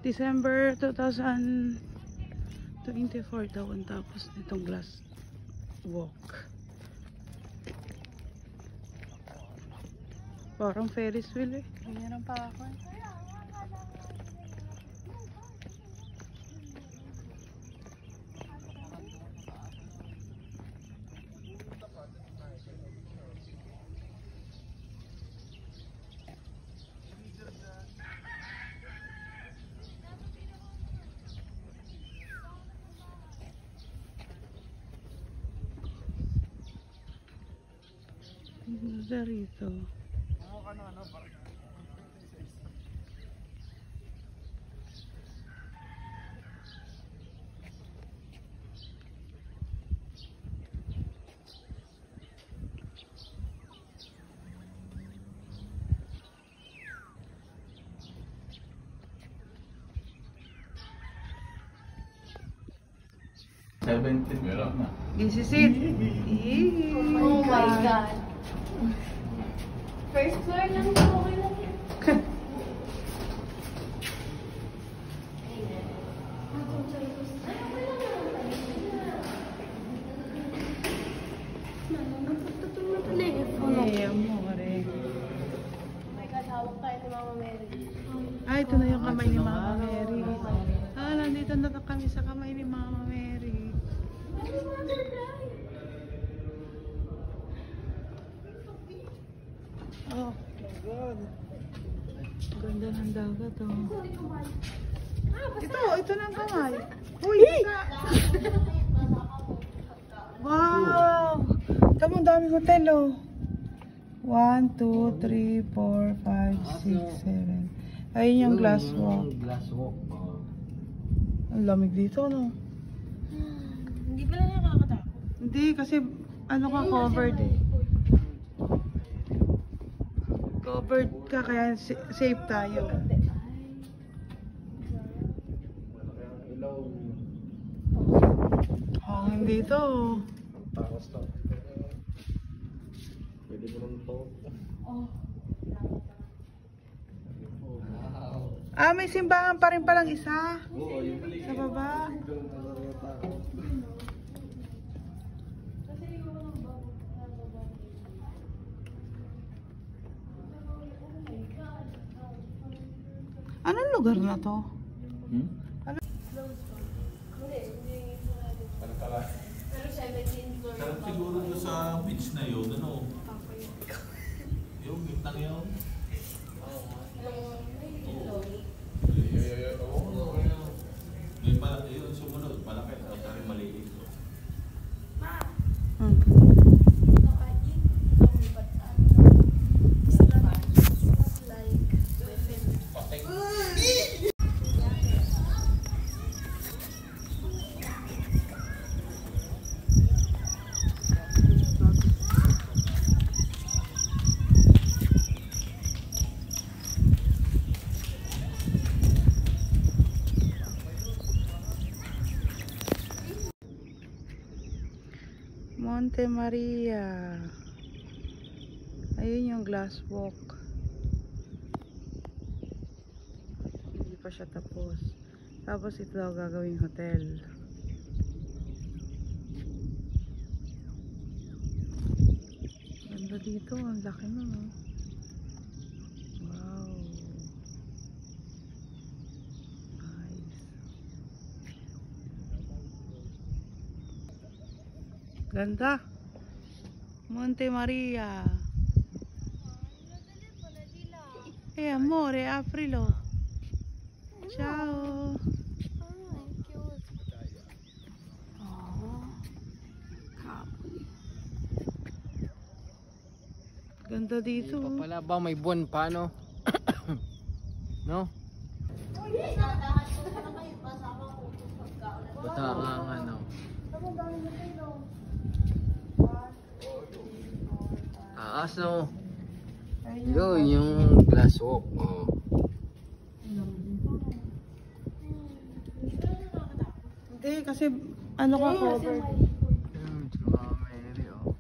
December 2024 daw ang tapos nitong glass walk. Parang Ferris wheel eh. Ganyan pa ako eh. Rito. This is it. Oh my God. First floor lang ito. Okay lang yan. Ay, amore. My God, hawak tayo ni Mama Mary. Ay, ito na yung kamay ni Mama Mary. Ah, nandito na kami sa kamay ni Mama Mary. Oh, ganda ng dagat oh. Ito na ang kamay. Uy, wow! Tama, daming hotel oh. 1, 2, 3, 4, 5, 6, 7. Ayun yung glass walk. Ang lamig dito no? Hindi pala nakakatakot. Hindi, kasi ano ka, covered eh. Covered ka, kaya safe tayo. Hangin dito. Pwede mo lang ito. Ah, may simbahan pa rin palang isa. Sa baba. Anong lugar na to? Pero 17 floor. Sarap siguro doon sa beach na yun, ano? Yung gitnang yun. May malaki yun, sumunod, malaki, pero maliit. Monte Maria. Ayun yung glass walk. Hindi pa siya tapos. Tapos ito daw gagawing hotel. Ganda dito. Ang laki mo. Wow. Ganda. Monte Maria. Amore, aprilo. Ciao. Ganda dito. Pa pala ba may buwan pa no? No? Bataan ano. Taas no. Yo, yung glass walk. Oh. Hindi, kasi ano ka covered. Mary, oh.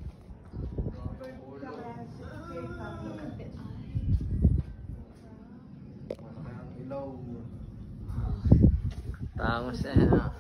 Angos eh.